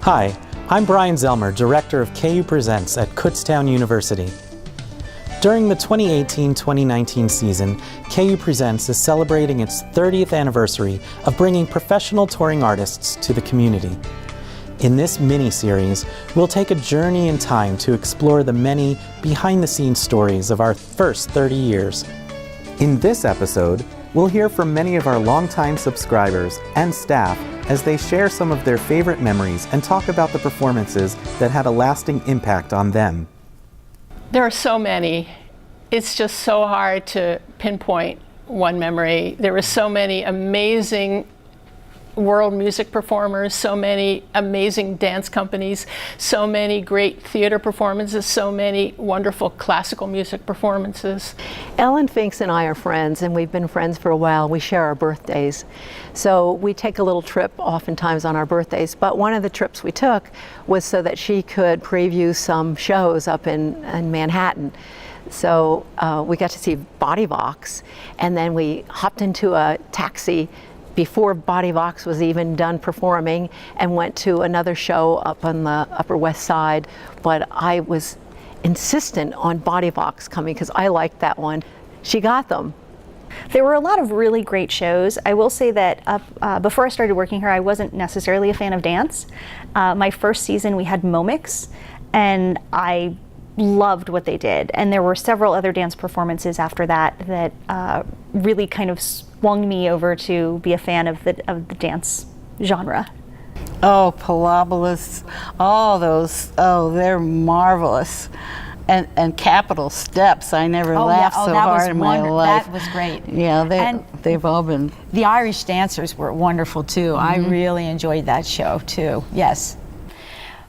Hi, I'm Brian Zelmer, Director of KU Presents at Kutztown University. During the 2018-2019 season, KU Presents is celebrating its 30th anniversary of bringing professional touring artists to the community. In this mini-series, we'll take a journey in time to explore the many behind-the-scenes stories of our first 30 years. In this episode, we'll hear from many of our longtime subscribers and staff as they share some of their favorite memories and talk about the performances that had a lasting impact on them. There are so many. It's just so hard to pinpoint one memory. There were so many amazing world music performers, so many amazing dance companies, so many great theater performances, so many wonderful classical music performances. Ellen Finks and I are friends, and we've been friends for a while. We share our birthdays. So we take a little trip oftentimes on our birthdays, but one of the trips we took was so that she could preview some shows up in Manhattan. So we got to see Body Vox, and then we hopped into a taxi before Body Vox was even done performing and went to another show up on the Upper West Side. But I was insistent on Body Vox coming because I liked that one. She got them. There were a lot of really great shows. I will say that before I started working here, I wasn't necessarily a fan of dance. My first season we had Momix, and I loved what they did. And there were several other dance performances after that that really kind of swung me over to be a fan of the dance genre. Oh, Pilobolus, all those, they're marvelous. And Capital Steps, I never laughed so hard in my life. That was great. Yeah, they've all been. The Irish dancers were wonderful too. Mm-hmm. I really enjoyed that show too, yes.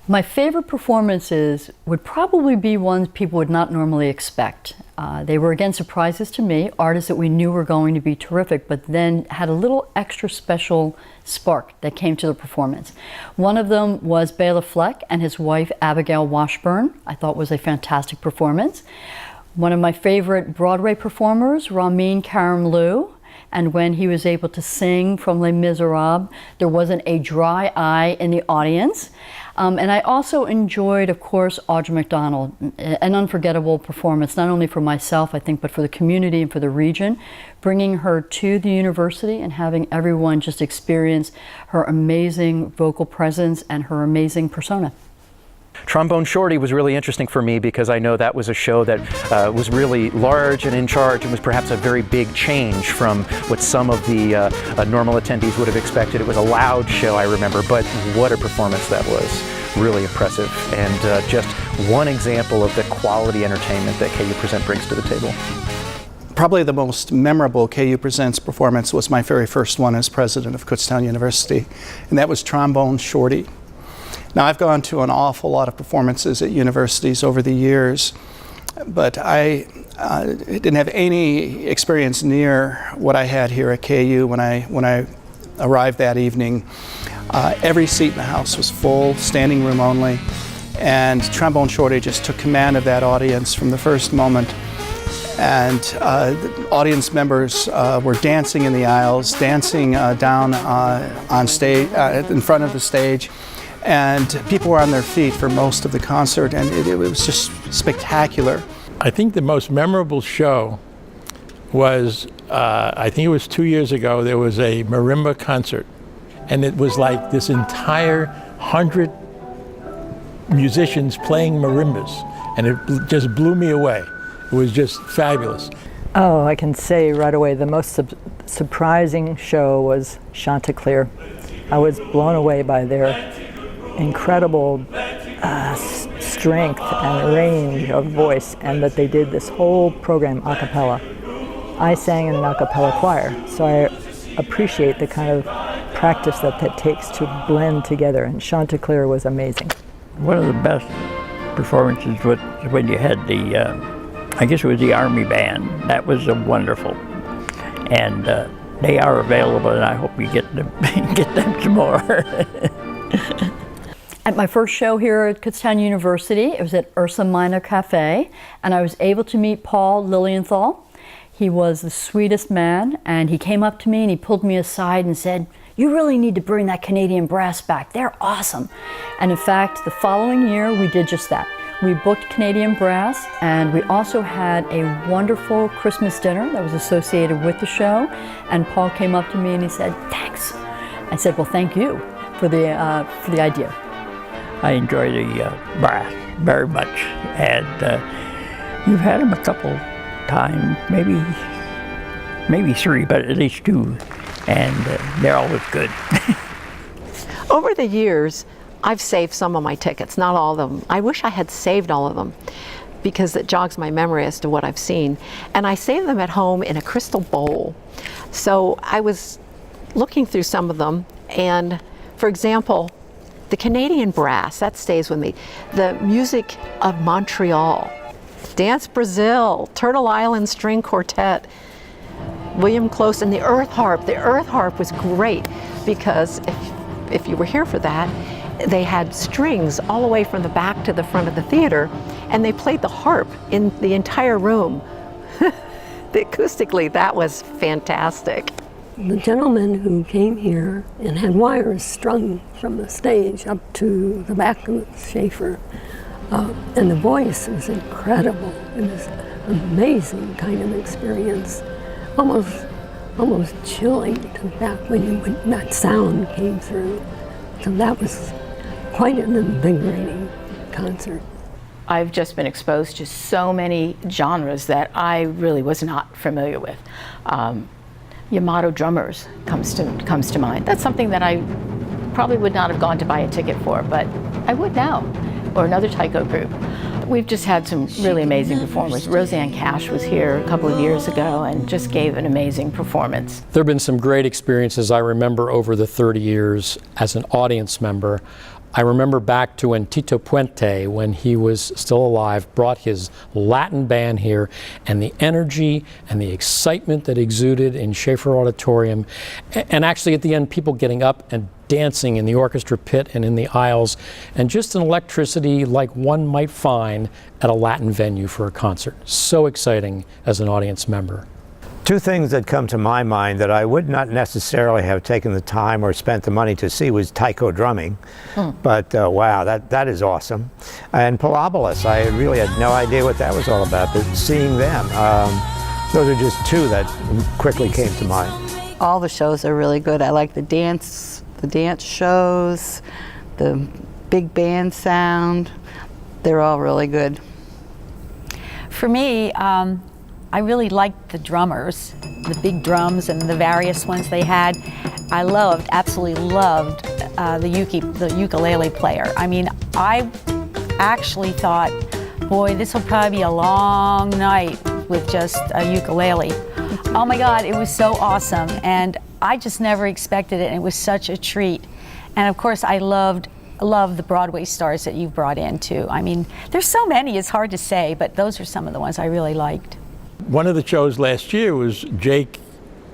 My favorite performances would probably be ones people would not normally expect. They were again surprises to me, artists that we knew were going to be terrific, but then had a little extra special spark that came to the performance. One of them was Bela Fleck and his wife Abigail Washburn. I thought was a fantastic performance. One of my favorite Broadway performers, Ramin Karimloo. And when he was able to sing from Les Miserables, there wasn't a dry eye in the audience. And I also enjoyed, of course, Audra McDonald, an unforgettable performance, not only for myself, I think, but for the community and for the region, bringing her to the university and having everyone just experience her amazing vocal presence and her amazing persona. Trombone Shorty was really interesting for me because I know that was a show that was really large and in charge and was perhaps a very big change from what some of the normal attendees would have expected. It was a loud show, I remember, but what a performance that was. Really impressive, and just one example of the quality entertainment that KU Present brings to the table. Probably the most memorable KU Presents performance was my very first one as president of Kutztown University, and that was Trombone Shorty. Now, I've gone to an awful lot of performances at universities over the years, but I didn't have any experience near what I had here at KU when I arrived that evening. Every seat in the house was full, standing room only, and Trombone Shorty just took command of that audience from the first moment. And the audience members were dancing in the aisles, dancing down on stage, in front of the stage. And people were on their feet for most of the concert, and it was just spectacular. I think the most memorable show was, I think it was 2 years ago, there was a marimba concert. And it was like this entire 100 musicians playing marimbas. And it just blew me away. It was just fabulous. Oh, I can say right away, the most surprising show was Chanticleer. I was blown away by their incredible strength and range of voice, and that they did this whole program a cappella. I sang in an a cappella choir, so I appreciate the kind of practice that takes to blend together, and Chanticleer was amazing. One of the best performances was when you had the, I guess it was the Army Band. That was wonderful. And they are available, and I hope you get them some more. At my first show here at Kutztown University, it was at Ursa Minor Cafe, and I was able to meet Paul Lilienthal. He was the sweetest man, and he came up to me and he pulled me aside and said, you really need to bring that Canadian brass back. They're awesome. And in fact, the following year, we did just that. We booked Canadian brass, and we also had a wonderful Christmas dinner that was associated with the show. And Paul came up to me and he said, thanks. I said, well, thank you for the idea. I enjoy the brass very much, and you've had them a couple times, maybe 3, but at least 2, and they're always good. Over the years, I've saved some of my tickets, not all of them. I wish I had saved all of them because it jogs my memory as to what I've seen. And I save them at home in a crystal bowl. So I was looking through some of them, and for example, the Canadian brass, that stays with me. The Music of Montreal, Dance Brazil, Turtle Island String Quartet, William Close, and the Earth Harp. The Earth Harp was great because if you were here for that, they had strings all the way from the back to the front of the theater, and they played the harp in the entire room. Acoustically, that was fantastic. The gentleman who came here and had wires strung from the stage up to the back of Schaefer, and the voice was incredible. It was an amazing kind of experience, almost chilling to the back when that sound came through. So that was quite an invigorating concert. I've just been exposed to so many genres that I really was not familiar with. Yamato Drummers comes to mind. That's something that I probably would not have gone to buy a ticket for, but I would now, or another taiko group. We've just had some really amazing performers. Roseanne Cash was here a couple of years ago and just gave an amazing performance. There have been some great experiences I remember over the 30 years as an audience member. I remember back to when Tito Puente, when he was still alive, brought his Latin band here, and the energy and the excitement that exuded in Schaefer Auditorium, and actually at the end people getting up and dancing in the orchestra pit and in the aisles, and just an electricity like one might find at a Latin venue for a concert. So exciting as an audience member. Two things that come to my mind that I would not necessarily have taken the time or spent the money to see was taiko drumming, but wow, that is awesome. And Pilobolus, I really had no idea what that was all about, but seeing them, those are just two that quickly came to mind. All the shows are really good. I like the dance shows, the big band sound. They're all really good. For me, I really liked the drummers, the big drums and the various ones they had. I absolutely loved the ukulele player. I mean, I actually thought, boy, this will probably be a long night with just a ukulele. Oh my God, it was so awesome. And I just never expected it, and it was such a treat. And of course, I love the Broadway stars that you've brought in too. I mean, there's so many, it's hard to say, but those are some of the ones I really liked. One of the shows last year was Jake,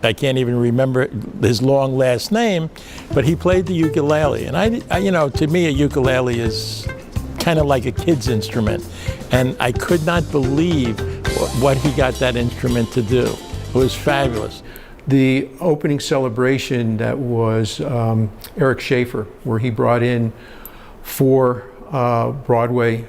I can't even remember his long last name, but he played the ukulele. And I you know, to me a ukulele is kind of like a kid's instrument. And I could not believe what he got that instrument to do. It was fabulous. The opening celebration that was Eric Schaefer, where he brought in 4 Broadway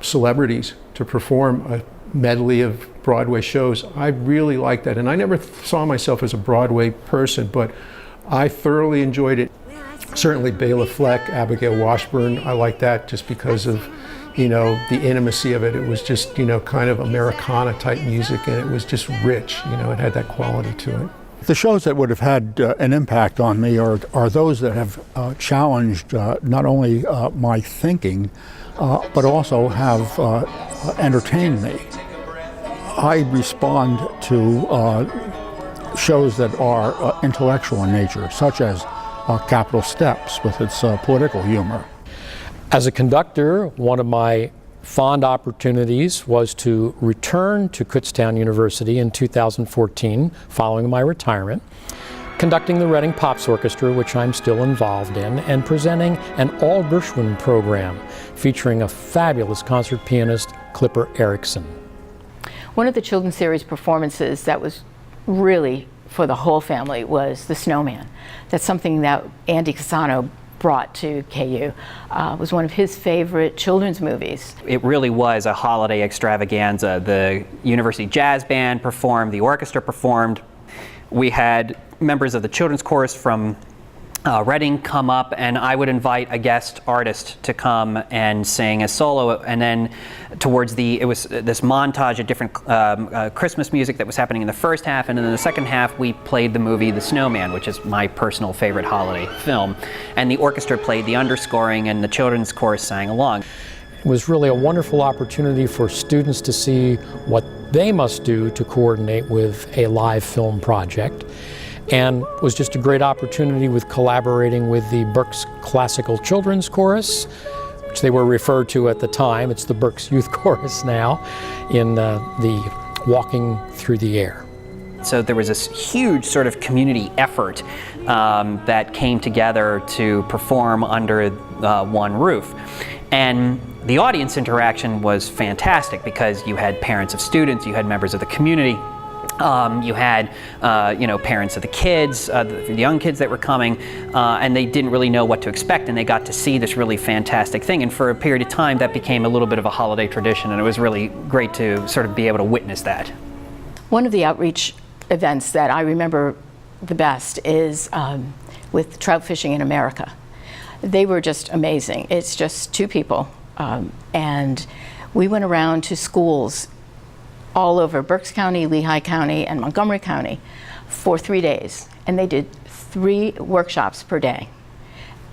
celebrities to perform a medley of Broadway shows. I really liked that, and I never saw myself as a Broadway person, but I thoroughly enjoyed it. Certainly Bela Fleck, Abigail Washburn, I like that just because of, you know, the intimacy of it. It was just, you know, kind of Americana type music, and it was just rich, you know, it had that quality to it. The shows that would have had an impact on me are those that have challenged not only my thinking, but also have entertained me. I respond to shows that are intellectual in nature, such as Capital Steps with its political humor. As a conductor, one of my fond opportunities was to return to Kutztown University in 2014 following my retirement, conducting the Reading Pops Orchestra, which I'm still involved in, and presenting an all Gershwin program featuring a fabulous concert pianist, Clipper Erickson. One of the children's series performances that was really for the whole family was The Snowman. That's something that Andy Cassano brought to KU. Was one of his favorite children's movies. It really was a holiday extravaganza. The University Jazz Band performed, the orchestra performed. We had members of the children's chorus from Reading come up, and I would invite a guest artist to come and sing a solo, and then towards it was this montage of different Christmas music that was happening in the first half, and in the second half we played the movie The Snowman, which is my personal favorite holiday film, and the orchestra played the underscoring and the children's chorus sang along. It was really a wonderful opportunity for students to see what they must do to coordinate with a live film project. And it was just a great opportunity with collaborating with the Berks Classical Children's Chorus, which they were referred to at the time. It's the Berks Youth Chorus now, in the Walking Through the Air. So there was this huge sort of community effort that came together to perform under one roof. And the audience interaction was fantastic because you had parents of students, you had members of the community. You had, parents of the kids, the young kids that were coming, and they didn't really know what to expect, and they got to see this really fantastic thing. And for a period of time, that became a little bit of a holiday tradition, and it was really great to sort of be able to witness that. One of the outreach events that I remember the best is with Trout Fishing in America. They were just amazing. It's just two people, and we went around to schools all over Berks County, Lehigh County, and Montgomery County for 3 days. And they did 3 workshops per day.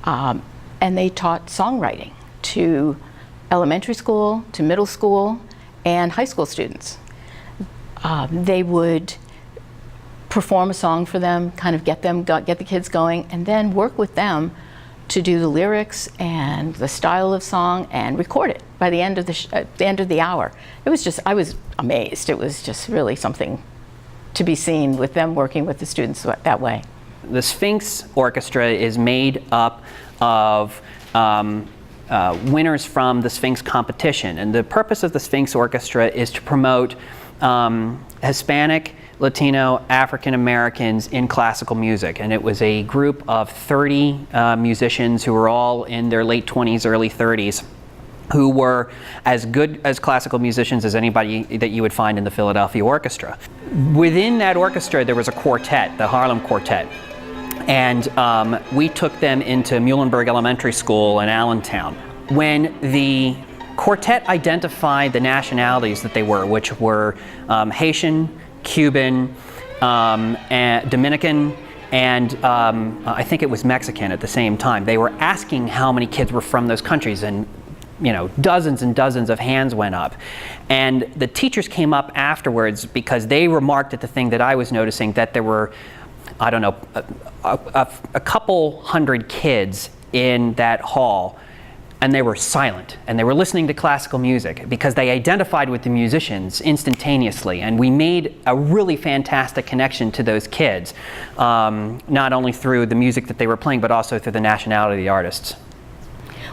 And they taught songwriting to elementary school, to middle school, and high school students. They would perform a song for them, kind of get the kids going, and then work with them to do the lyrics and the style of song and record it by the end of the hour. It was just, I was amazed. It was just really something to be seen with them working with the students that way. The Sphinx Orchestra is made up of winners from the Sphinx competition, and the purpose of the Sphinx Orchestra is to promote Hispanic, Latino, African Americans in classical music. And it was a group of 30 musicians who were all in their late 20s, early 30s, who were as good as classical musicians as anybody that you would find in the Philadelphia Orchestra. Within that orchestra, there was a quartet, the Harlem Quartet. And we took them into Muhlenberg Elementary School in Allentown. When the quartet identified the nationalities that they were, which were Haitian, Cuban, and Dominican, and I think it was Mexican at the same time. They were asking how many kids were from those countries, and dozens and dozens of hands went up. And the teachers came up afterwards because they remarked at the thing that I was noticing, that there were, I don't know, a couple hundred kids in that hall, and they were silent, and they were listening to classical music because they identified with the musicians instantaneously, and we made a really fantastic connection to those kids, not only through the music that they were playing, but also through the nationality of the artists.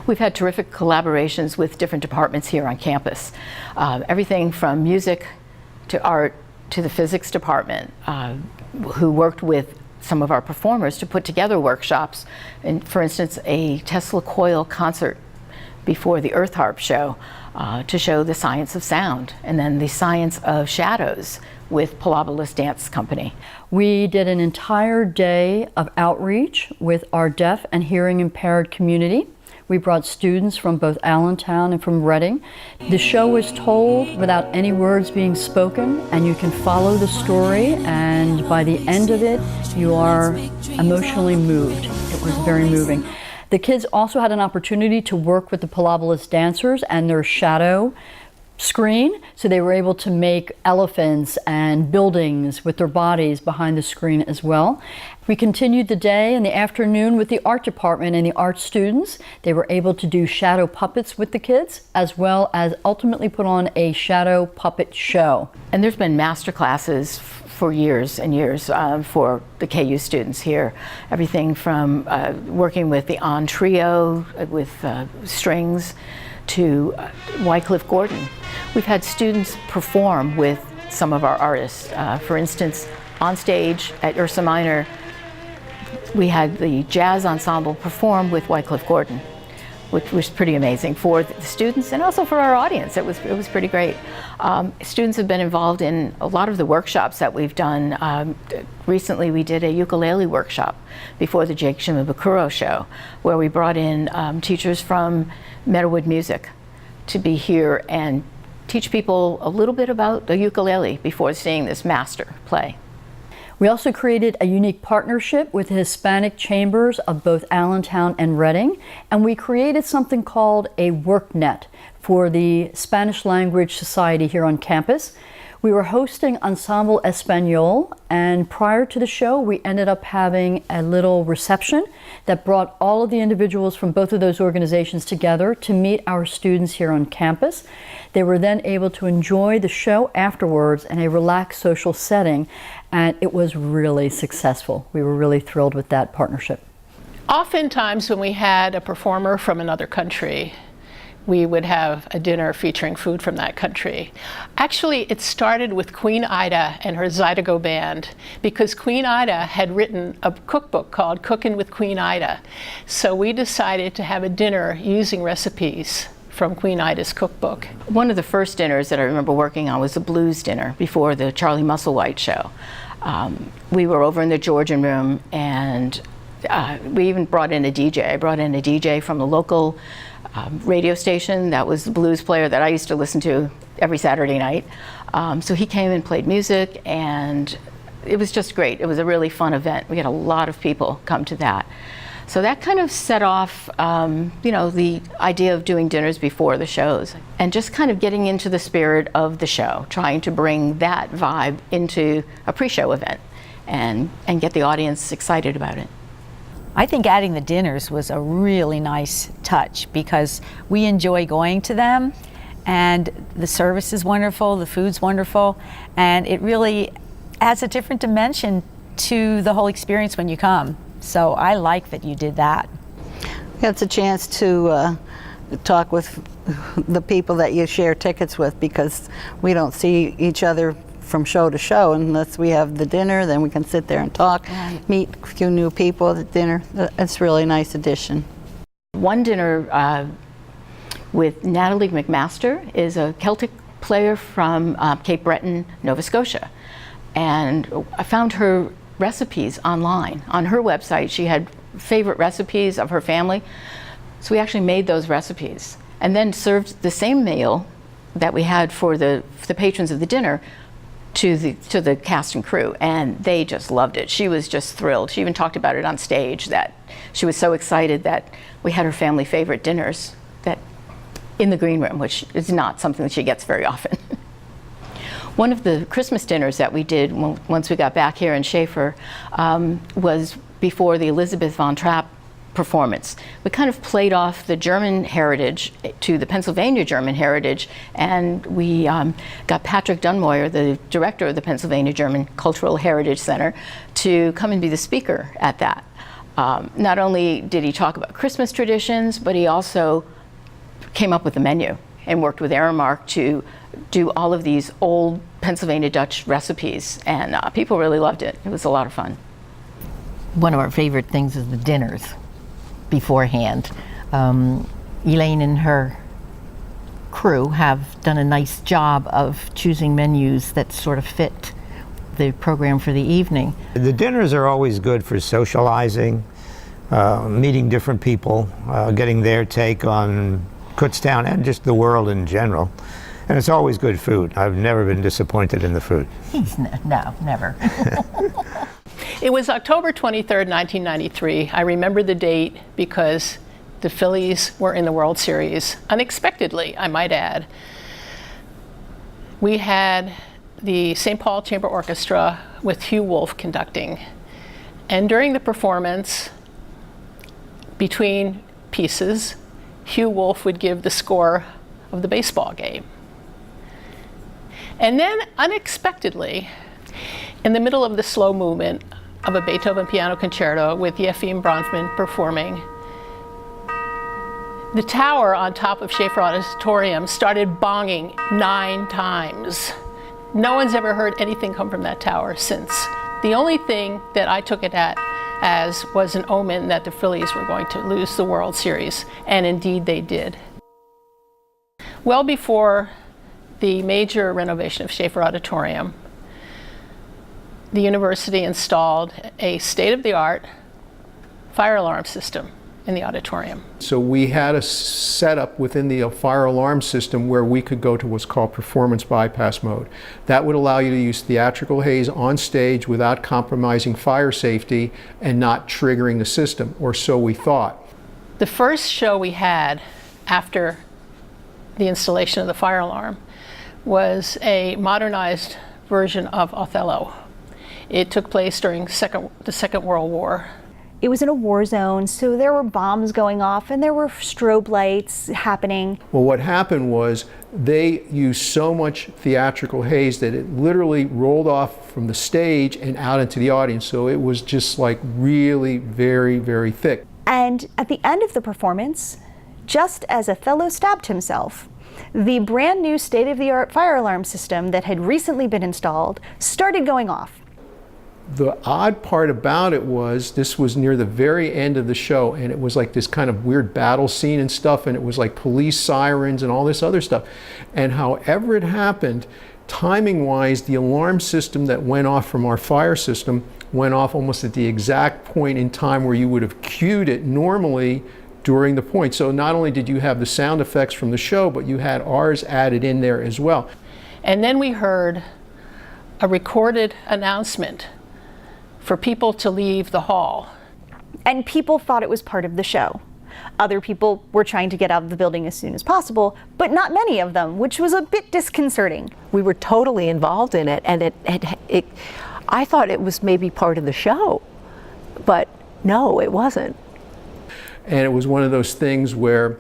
We've had terrific collaborations with different departments here on campus. Everything from music to art to the physics department, who worked with some of our performers to put together workshops. And for instance, a Tesla coil concert before the Earth Harp show to show the science of sound, and then the science of shadows with Palabolas Dance Company. We did an entire day of outreach with our deaf and hearing impaired community. We brought students from both Allentown and from Reading. The show was told without any words being spoken, and you can follow the story, and by the end of it, you are emotionally moved. It was very moving. The kids also had an opportunity to work with the Palabolas dancers and their shadow screen, so they were able to make elephants and buildings with their bodies behind the screen as well. We continued the day in the afternoon with the art department and the art students. They were able to do shadow puppets with the kids, as well as ultimately put on a shadow puppet show. And there's been master classes for years and years for the KU students here. Everything from working with the On Trio with strings to Wycliffe Gordon. We've had students perform with some of our artists. For instance, on stage at Ursa Minor, we had the jazz ensemble perform with Wycliffe Gordon, which was pretty amazing for the students and also for our audience. It was pretty great. Students have been involved in a lot of the workshops that we've done. Recently we did a ukulele workshop before the Jake Shimabukuro show, where we brought in teachers from Meadowood Music to be here and teach people a little bit about the ukulele before seeing this master play. We also created a unique partnership with the Hispanic chambers of both Allentown and Reading, and we created something called a WorkNet for the Spanish Language Society here on campus. We were hosting Ensemble Español, and prior to the show, we ended up having a little reception that brought all of the individuals from both of those organizations together to meet our students here on campus. They were then able to enjoy the show afterwards in a relaxed social setting, and it was really successful. We were really thrilled with that partnership. Oftentimes when we had a performer from another country, we would have a dinner featuring food from that country. Actually, it started with Queen Ida and her Zydeco band, because Queen Ida had written a cookbook called Cookin' with Queen Ida. So we decided to have a dinner using recipes from Queen Ida's cookbook. One of the first dinners that I remember working on was the blues dinner before the Charlie Musselwhite show. We were over in the Georgian room, and we even brought in a DJ. I brought in a DJ from the local radio station that was the blues player that I used to listen to every Saturday night. So he came and played music, and it was just great. It was a really fun event. We had a lot of people come to that. So that kind of set off, the idea of doing dinners before the shows, and just kind of getting into the spirit of the show, trying to bring that vibe into a pre-show event and get the audience excited about it. I think adding the dinners was a really nice touch because we enjoy going to them, and the service is wonderful, the food's wonderful, and it really adds a different dimension to the whole experience when you come. So I like that you did that. It's a chance to talk with the people that you share tickets with, because we don't see each other from show to show unless we have the dinner. Then we can sit there and talk, meet a few new people at dinner. It's a really nice addition. One dinner with Natalie McMaster is a Celtic player from Cape Breton, Nova Scotia. And I found her recipes online. On her website, she had favorite recipes of her family. So we actually made those recipes and then served the same meal that we had for the patrons of the dinner to the cast and crew, and they just loved it. She was just thrilled. She even talked about it on stage, that she was so excited that we had her family favorite dinners that in the green room, which is not something that she gets very often. One of the Christmas dinners that we did once we got back here in Schaefer was before the Elizabeth von Trapp performance. We kind of played off the German heritage to the Pennsylvania German heritage, and we got Patrick Dunmoyer, the director of the Pennsylvania German Cultural Heritage Center, to come and be the speaker at that. Not only did he talk about Christmas traditions, but he also came up with the menu and worked with Aramark to do all of these old Pennsylvania Dutch recipes, and people really loved it. It was a lot of fun. One of our favorite things is the dinners beforehand. Elaine and her crew have done a nice job of choosing menus that sort of fit the program for the evening. The dinners are always good for socializing, meeting different people, getting their take on Kutztown and just the world in general. And it's always good food. I've never been disappointed in the food. No, never. It was October 23rd, 1993. I remember the date because the Phillies were in the World Series, unexpectedly, I might add. We had the St. Paul Chamber Orchestra with Hugh Wolf conducting. And during the performance, between pieces, Hugh Wolf would give the score of the baseball game. And then, unexpectedly, in the middle of the slow movement of a Beethoven piano concerto with Yefim Bronfman performing, the tower on top of Schaefer Auditorium started bonging 9 times. No one's ever heard anything come from that tower since The only thing that I took it as was an omen that the Phillies were going to lose the World Series, and indeed they did. Well before the major renovation of Schaefer Auditorium, the university installed a state-of-the-art fire alarm system in the auditorium. So we had a setup within the fire alarm system where we could go to what's called performance bypass mode. That would allow you to use theatrical haze on stage without compromising fire safety and not triggering the system, or so we thought. The first show we had after the installation of the fire alarm was a modernized version of Othello. It took place during the Second World War. It was in a war zone, so there were bombs going off and there were strobe lights happening. Well, what happened was they used so much theatrical haze that it literally rolled off from the stage and out into the audience. So it was just like really very, very thick. And at the end of the performance, just as Othello stabbed himself, the brand new state-of-the-art fire alarm system that had recently been installed started going off. The odd part about it was this was near the very end of the show, and it was like this kind of weird battle scene and stuff, and it was like police sirens and all this other stuff. And however it happened, timing-wise, the alarm system that went off from our fire system went off almost at the exact point in time where you would have cued it normally during the point. So not only did you have the sound effects from the show, but you had ours added in there as well. And then we heard a recorded announcement for people to leave the hall. And people thought it was part of the show. Other people were trying to get out of the building as soon as possible, but not many of them, which was a bit disconcerting. We were totally involved in it, and I thought it was maybe part of the show, but no, it wasn't. And it was one of those things where,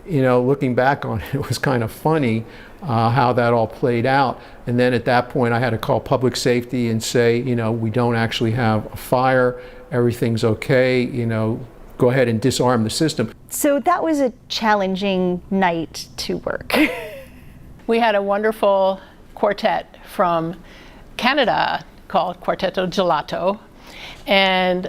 you know, looking back on it, it was kind of funny how that all played out. And then at that point I had to call public safety and say, you know, we don't actually have a fire, everything's okay, you know, go ahead and disarm the system. So that was a challenging night to work. We had a wonderful quartet from Canada called Quartetto Gelato, and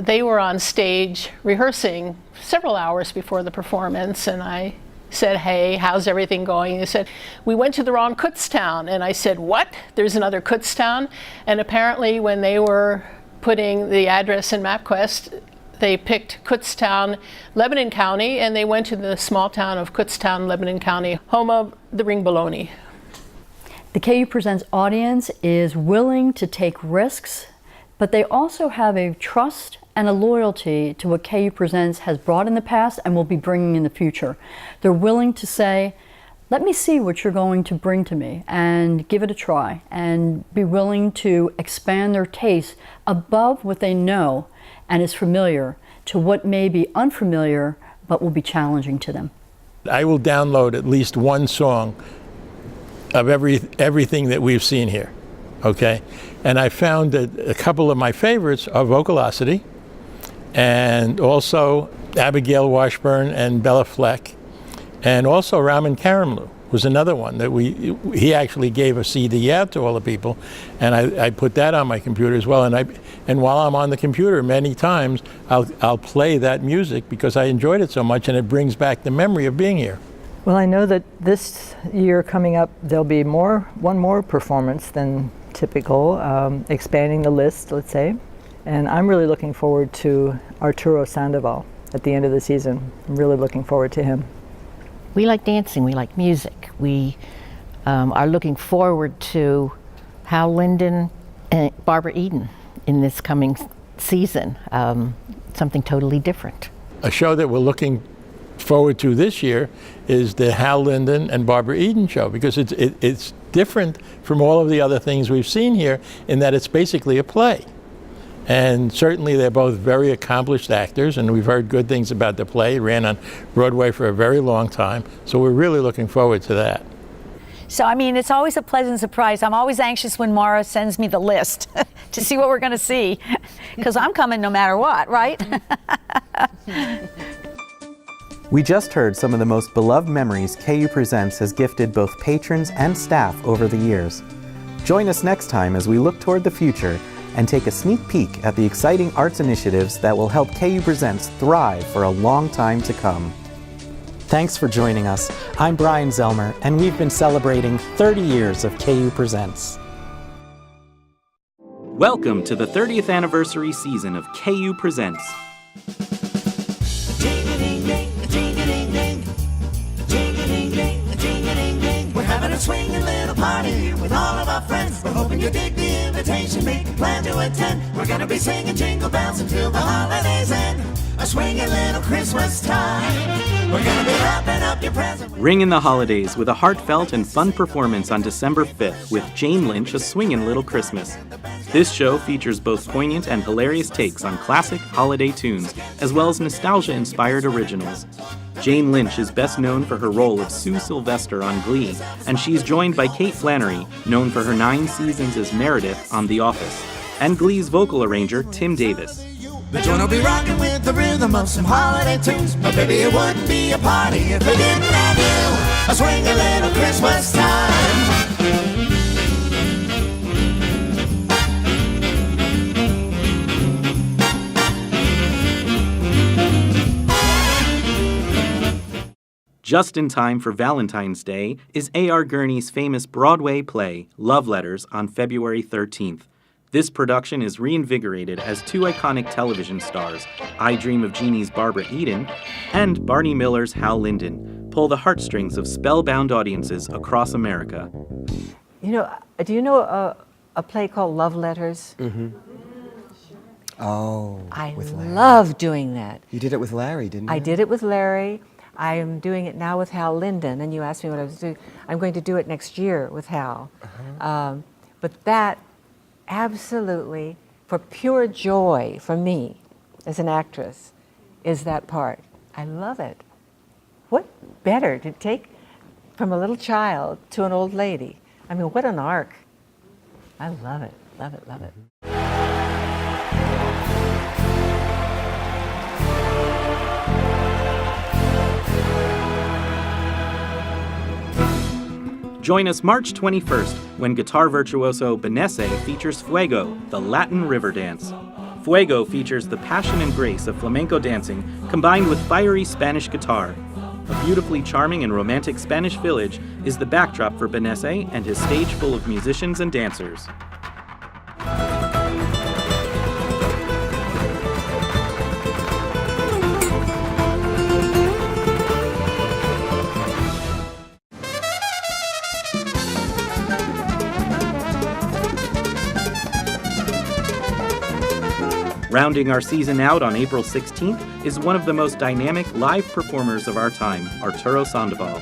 they were on stage rehearsing several hours before the performance, and I said, hey, how's everything going? They said, we went to the wrong Kutztown. And I said, what? There's another Kutztown? And apparently when they were putting the address in MapQuest, they picked Kutztown, Lebanon County, and they went to the small town of Kutztown, Lebanon County, home of the Ring Bologna. The KU Presents audience is willing to take risks, but they also have a trust and a loyalty to what KU Presents has brought in the past and will be bringing in the future. They're willing to say, let me see what you're going to bring to me and give it a try, and be willing to expand their taste above what they know and is familiar to what may be unfamiliar but will be challenging to them. I will download at least one song of everything that we've seen here, okay? And I found that a couple of my favorites are Vocalocity, and also Abigail Washburn and Bella Fleck, and also Ramin Karimloo was another one that he actually gave a CD out to all the people, and I put that on my computer as well. And while I'm on the computer, many times I'll play that music because I enjoyed it so much, and it brings back the memory of being here. Well, I know that this year coming up, there'll be one more performance than typical, expanding the list, let's say. And I'm really looking forward to Arturo Sandoval at the end of the season. I'm really looking forward to him. We like dancing, we like music. We are looking forward to Hal Linden and Barbara Eden in this coming season, something totally different. A show that we're looking forward to this year is the Hal Linden and Barbara Eden show, because it's different from all of the other things we've seen here in that it's basically a play. And certainly they're both very accomplished actors, and we've heard good things about the play. It ran on Broadway for a very long time, so we're really looking forward to that. So, I mean, it's always a pleasant surprise. I'm always anxious when Mara sends me the list to see what we're going to see, because I'm coming no matter what, right? We just heard some of the most beloved memories KU Presents has gifted both patrons and staff over the years. Join us next time as we look toward the future and take a sneak peek at the exciting arts initiatives that will help KU Presents thrive for a long time to come. Thanks for joining us. I'm Brian Zelmer, and we've been celebrating 30 years of KU Presents. Welcome to the 30th anniversary season of KU Presents. We're having a swinging little party with all of our friends. We're hoping you dig the invitation, make a plan to attend. We're gonna be singing jingle bells until the holidays end. A swinging little Christmas time. We're gonna be wrapping up your present. Ring in the holidays with a heartfelt and fun performance on December 5th with Jane Lynch, A Swingin' Little Christmas. This show features both poignant and hilarious takes on classic holiday tunes, as well as nostalgia-inspired originals. Jane Lynch is best known for her role of Sue Sylvester on Glee, and she's joined by Kate Flannery, known for her 9 seasons as Meredith on The Office, and Glee's vocal arranger, Tim Davis. The joint will be rocking with the rhythm of some holiday tunes. But baby, it wouldn't be a party if it didn't have you. A swing a little Christmas time. Just in time for Valentine's Day is A.R. Gurney's famous Broadway play, Love Letters, on February 13th. This production is reinvigorated as 2 iconic television stars, I Dream of Jeannie's Barbara Eden and Barney Miller's Hal Linden, pull the heartstrings of spellbound audiences across America. You know, do you know a play called Love Letters? Mm-hmm. Oh, I with Larry. love doing that. You did it with Larry, didn't you? I did it with Larry. I am doing it now with Hal Linden, and you asked me what I was doing. I'm going to do it next year with Hal. But that absolutely, for pure joy for me as an actress, is that part. I love it. What better to take from a little child to an old lady? I mean, what an arc. I love it, love it, love it. Join us March 21st when guitar virtuoso Benesse features Fuego, the Latin river dance. Fuego features the passion and grace of flamenco dancing combined with fiery Spanish guitar. A beautifully charming and romantic Spanish village is the backdrop for Benesse and his stage full of musicians and dancers. Rounding our season out on April 16th is one of the most dynamic live performers of our time, Arturo Sandoval.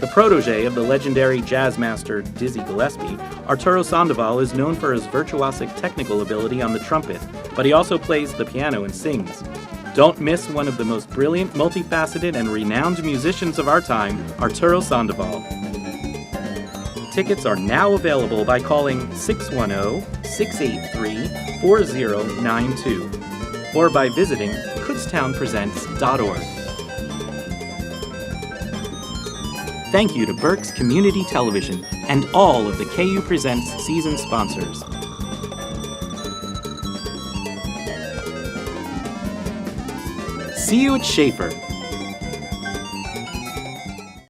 The protege of the legendary jazz master Dizzy Gillespie, Arturo Sandoval is known for his virtuosic technical ability on the trumpet, but he also plays the piano and sings. Don't miss one of the most brilliant, multifaceted, and renowned musicians of our time, Arturo Sandoval. Tickets are now available by calling 610-683-4092 or by visiting kutztownpresents.org. Thank you to Berks Community Television and all of the KU Presents season sponsors. See you at Schaefer.